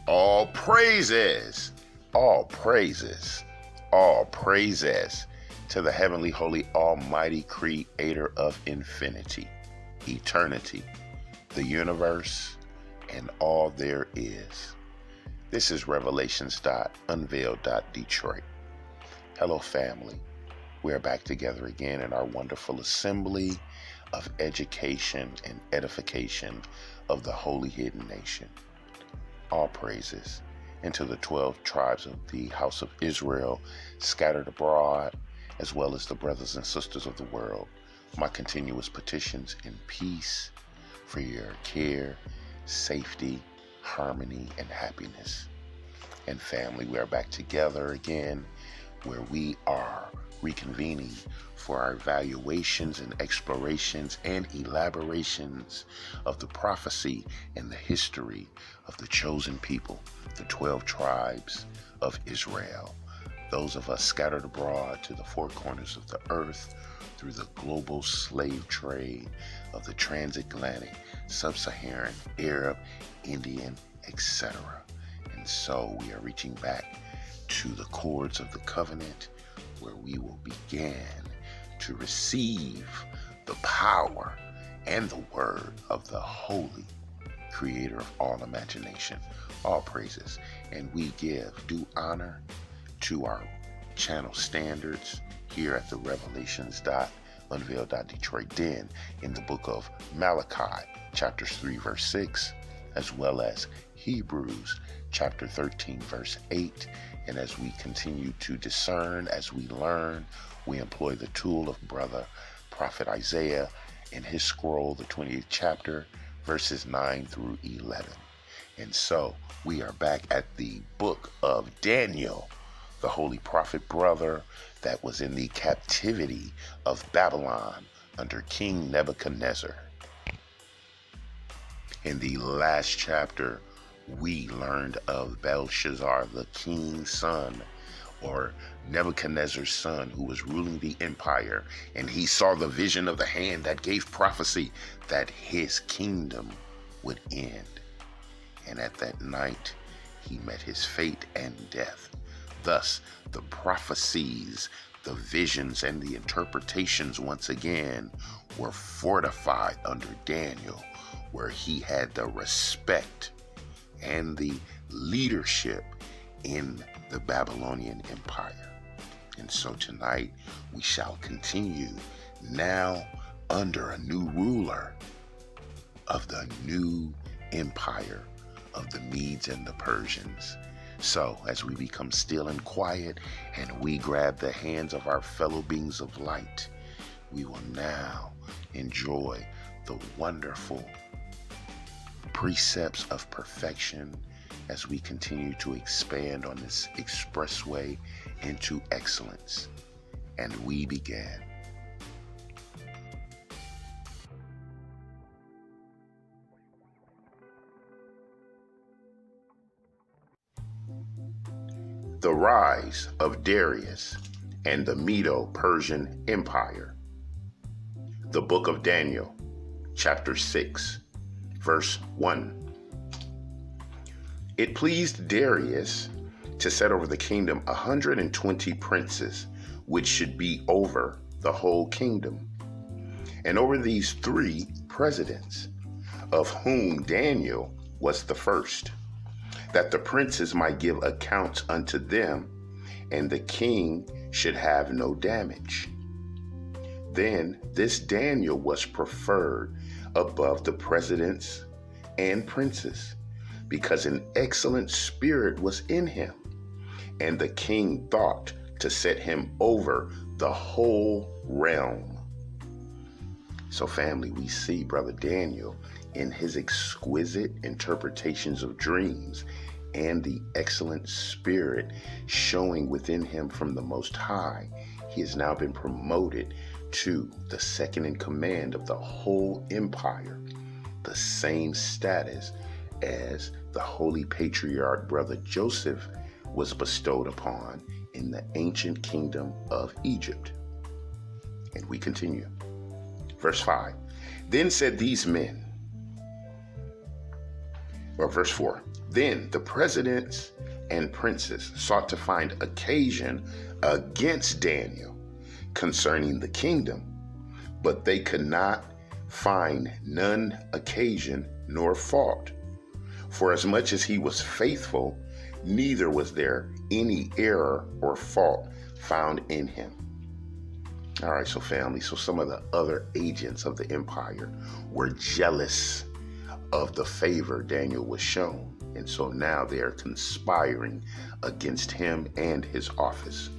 All praises, all praises, all praises to the heavenly, holy, almighty creator of infinity, eternity, the universe, and all there is. This is Revelations.Unveiled. Detroit. Hello, family. We're back together again in our wonderful assembly of education and edification of the holy hidden nation. All praises into the 12 tribes of the house of Israel scattered abroad, as well as the brothers and sisters of the world. My continuous petitions in peace for your care, safety, harmony, and happiness. And family, we are back together again, where we are reconvening for our evaluations and explorations and elaborations of the prophecy and the history of the chosen people, the 12 tribes of Israel, those of us scattered abroad to the four corners of the earth through the global slave trade of the transatlantic, sub-Saharan, Arab, Indian, etc. And so we are reaching back to the cords of the covenant, where we will begin to receive the power and the word of the holy creator of all imagination. All praises. And we give due honor to our channel standards here at the Revelations.Unveiled. Detroit Den in the book of Malachi, chapters 3, verse 6, as well as Hebrews, chapter 13, verse 8. And as we continue to discern, as we learn, we employ the tool of brother prophet Isaiah in his scroll, the 20th chapter, verses 9 through 11. And so we are back at the book of Daniel, the holy prophet brother that was in the captivity of Babylon under King Nebuchadnezzar. In the last chapter, we learned of Belshazzar, the king's son, or Nebuchadnezzar's son, who was ruling the empire, and he saw the vision of the hand that gave prophecy that his kingdom would end. And at that night, he met his fate and death. Thus, the prophecies, the visions, and the interpretations once again were fortified under Daniel, where he had the respect and the leadership in the Babylonian Empire. And so tonight we shall continue now under a new ruler of the new empire of the Medes and the Persians. So as we become still and quiet and we grab the hands of our fellow beings of light, we will now enjoy the wonderful precepts of perfection as we continue to expand on this expressway into excellence. And we began. The rise of Darius and the Medo-Persian Empire. The book of Daniel, chapter 6. Verse 1. It pleased Darius to set over the kingdom 120 princes, which should be over the whole kingdom, and over these 3 presidents, of whom Daniel was the first, that the princes might give accounts unto them, and the king should have no damage. Then this Daniel was preferred above the presidents and princes, because an excellent spirit was in him, and the king thought to set him over the whole realm. So family, we see brother Daniel in his exquisite interpretations of dreams and the excellent spirit showing within him from the Most High. He has now been promoted to the second in command of the whole empire, the same status as the holy patriarch brother Joseph was bestowed upon in the ancient kingdom of Egypt. And we continue. Verse 5. Then said these men, Or verse 4. Then the presidents and princes sought to find occasion against Daniel concerning the kingdom, but they could not find none occasion nor fault. For as much as he was faithful, neither was there any error or fault found in him. All right, so family, so some of the other agents of the empire were jealous of the favor Daniel was shown. And so now they are conspiring against him and his office.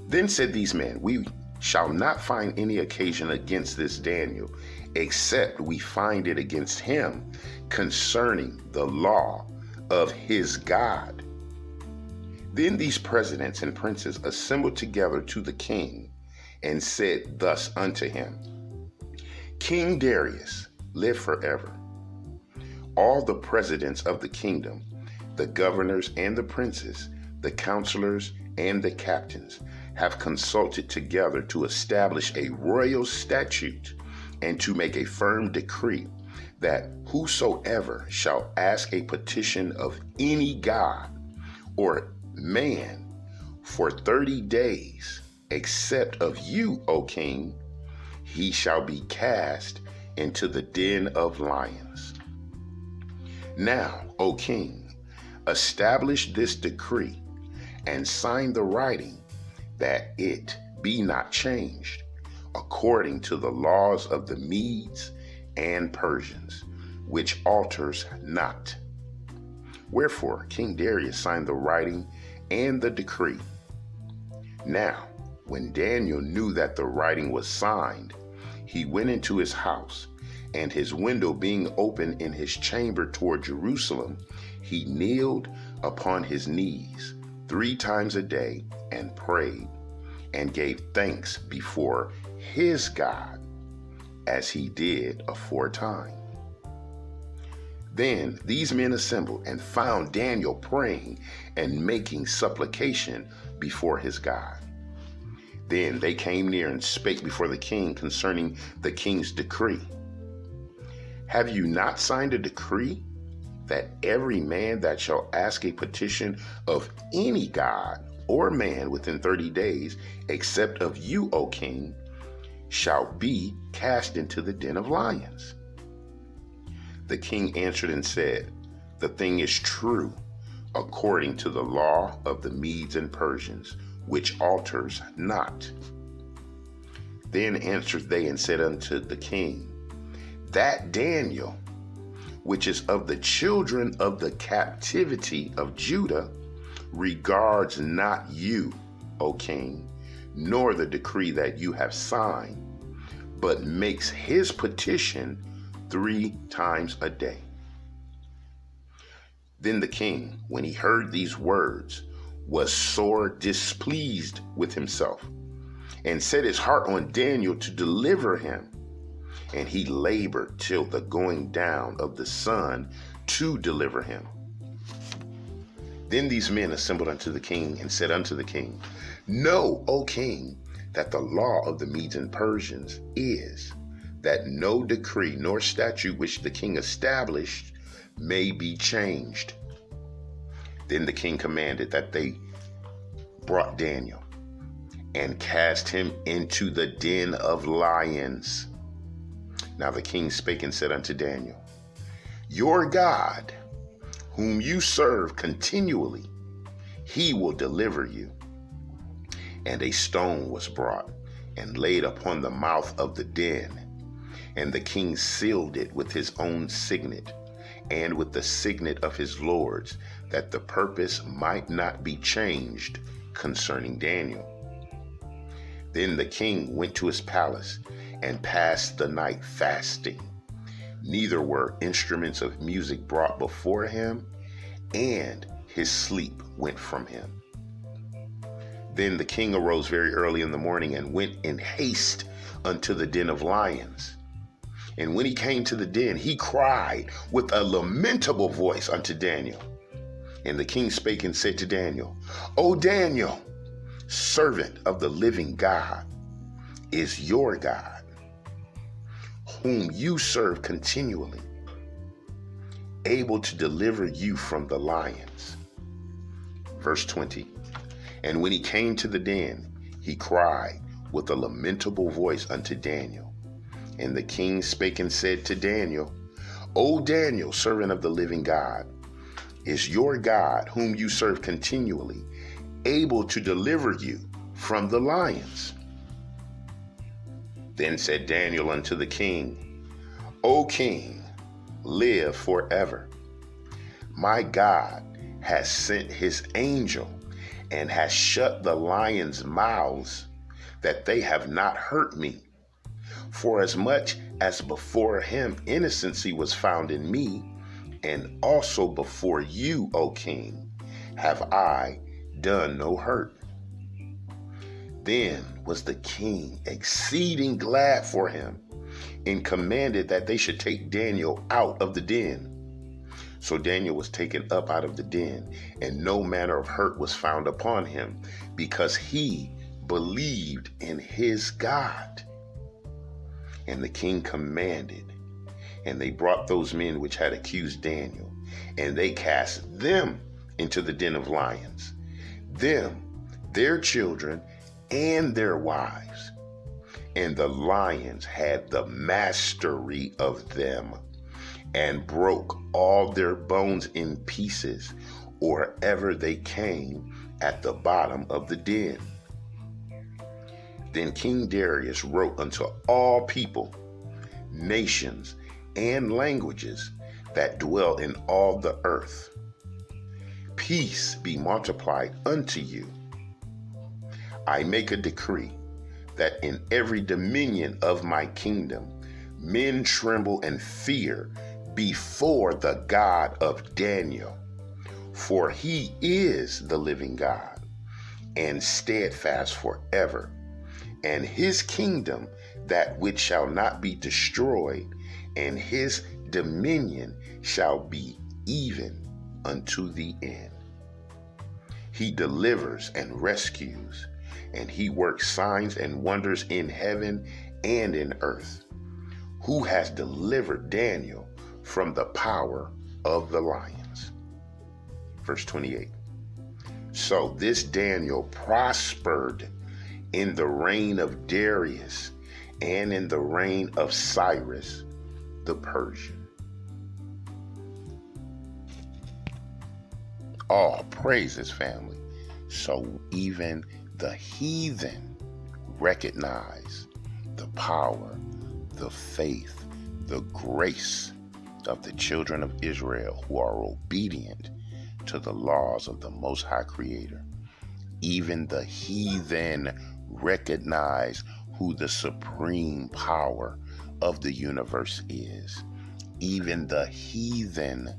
Then said these men, we shall not find any occasion against this Daniel, except we find it against him concerning the law of his God. Then these presidents and princes assembled together to the king and said thus unto him, King Darius, live forever. All the presidents of the kingdom, the governors and the princes, the counselors and the captains, have consulted together to establish a royal statute and to make a firm decree that whosoever shall ask a petition of any god or man for 30 days, except of you, O king, he shall be cast into the den of lions. Now, O king, establish this decree and sign the writing that it be not changed, according to the laws of the Medes and Persians, which alters not. Wherefore King Darius signed the writing and the decree. Now, when Daniel knew that the writing was signed, he went into his house, and his window being open in his chamber toward Jerusalem, he kneeled upon his knees 3 times a day and prayed and gave thanks before his God, as he did aforetime. Then these men assembled and found Daniel praying and making supplication before his God. Then they came near and spake before the king concerning the king's decree. Have you not signed a decree that every man that shall ask a petition of any god or man within 30 days, except of you, O king, shall be cast into the den of lions? The king answered and said, the thing is true, according to the law of the Medes and Persians, which alters not. Then answered they and said unto the king, that Daniel, which is of the children of the captivity of Judah, regards not you, O king, nor the decree that you have signed, but makes his petition 3 times a day. Then the king, when he heard these words, was sore displeased with himself, and set his heart on Daniel to deliver him. And he labored till the going down of the sun to deliver him. Then these men assembled unto the king and said unto the king, know, O king, that the law of the Medes and Persians is that no decree nor statute which the king established may be changed. Then the king commanded that they brought Daniel and cast him into the den of lions. Now the king spake and said unto Daniel, your God, whom you serve continually, he will deliver you. And a stone was brought and laid upon the mouth of the den, and the king sealed it with his own signet and with the signet of his lords, that the purpose might not be changed concerning Daniel. Then the king went to his palace and passed the night fasting. Neither were instruments of music brought before him, and his sleep went from him. Then the king arose very early in the morning and went in haste unto the den of lions. And when he came to the den, he cried with a lamentable voice unto Daniel. And the king spake and said to Daniel, O Daniel, servant of the living God, is your God, whom you serve continually, able to deliver you from the lions. Verse 20. And when he came to the den, he cried with a lamentable voice unto Daniel. And the king spake and said to Daniel, O Daniel, servant of the living God, is your God, whom you serve continually, able to deliver you from the lions? Then said Daniel unto the king, O king, live forever. My God has sent his angel and has shut the lions' mouths, that they have not hurt me. For as much as before him innocency was found in me, and also before you, O king, have I done no hurt. Then was the king exceeding glad for him, and commanded that they should take Daniel out of the den. So Daniel was taken up out of the den, and no manner of hurt was found upon him, because he believed in his God. And the king commanded, and they brought those men which had accused Daniel, and they cast them into the den of lions, them, their children, and their wives. And the lions had the mastery of them, and broke all their bones in pieces, or ever they came at the bottom of the den. Then King Darius wrote unto all people, nations, and languages that dwell in all the earth, peace be multiplied unto you. I make a decree that in every dominion of my kingdom men tremble and fear before the God of Daniel, for he is the living God, and steadfast forever, and his kingdom that which shall not be destroyed, and his dominion shall be even unto the end. He delivers and rescues, and he works signs and wonders in heaven and in earth, who has delivered Daniel from the power of the lions. Verse 28. So this Daniel prospered in the reign of Darius and in the reign of Cyrus the Persian. All praises, family. So even the heathen recognize the power, the faith, the grace of the children of Israel who are obedient to the laws of the Most High Creator. Even the heathen recognize who the supreme power of the universe is. Even the heathen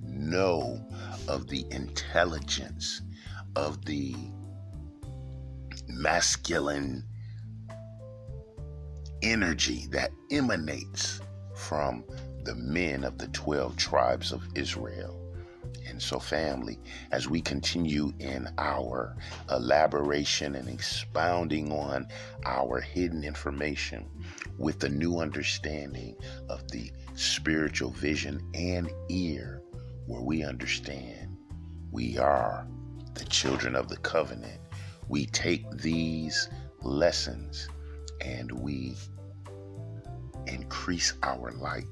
know of the intelligence of the masculine energy that emanates from the men of the 12 tribes of Israel. And so, family, as we continue in our elaboration and expounding on our hidden information with the new understanding of the spiritual vision and ear, where we understand we are the children of the covenant, we take these lessons and we increase our light,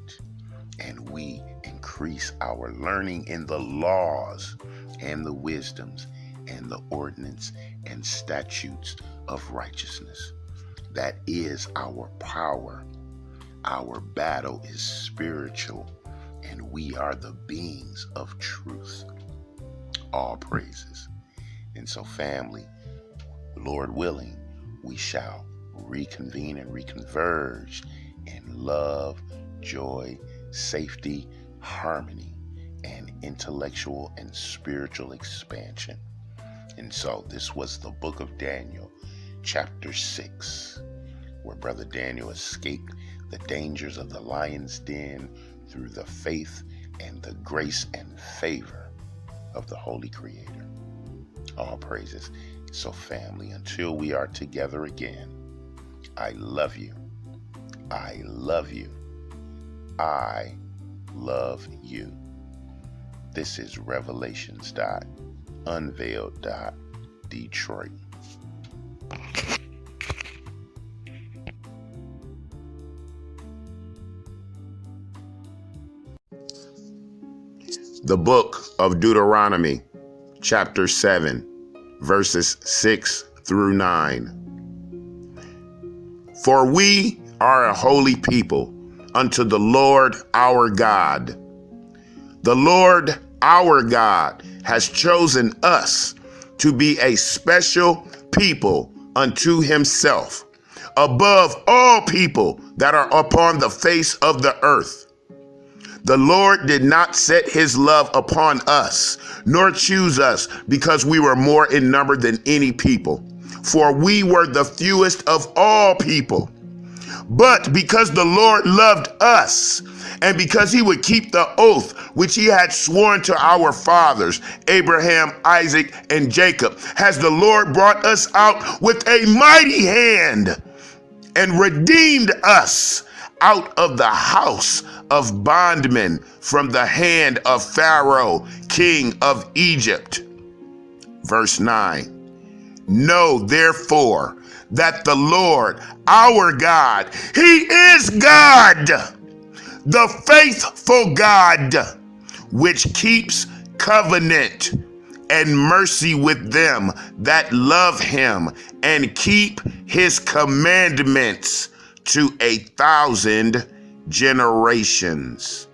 and we increase our learning in the laws and the wisdoms and the ordinance and statutes of righteousness. That is our power. Our battle is spiritual, and we are the beings of truth. All praises. And so, family, Lord willing, we shall reconvene and reconverge in love, joy, safety, harmony, and intellectual and spiritual expansion. And so this was the book of Daniel, chapter 6, where Brother Daniel escaped the dangers of the lion's den through the faith and the grace and favor of the Holy Creator. All praises. So, family, until we are together again, I love you. I love you. I love you. This is Revelations.Unveiled. Detroit. The book of Deuteronomy, chapter 7, verses 6 through 9. For we are a holy people unto the Lord our God. The Lord our God has chosen us to be a special people unto himself, above all people that are upon the face of the earth. The Lord did not set his love upon us, nor choose us because we were more in number than any people, for we were the fewest of all people. But because the Lord loved us, and because he would keep the oath which he had sworn to our fathers, Abraham, Isaac, and Jacob, has the Lord brought us out with a mighty hand and redeemed us out of the house of bondmen from the hand of Pharaoh, king of Egypt. Verse 9. Know therefore that the Lord our God, he is God, the faithful God, which keeps covenant and mercy with them that love him and keep his commandments to 1,000 generations.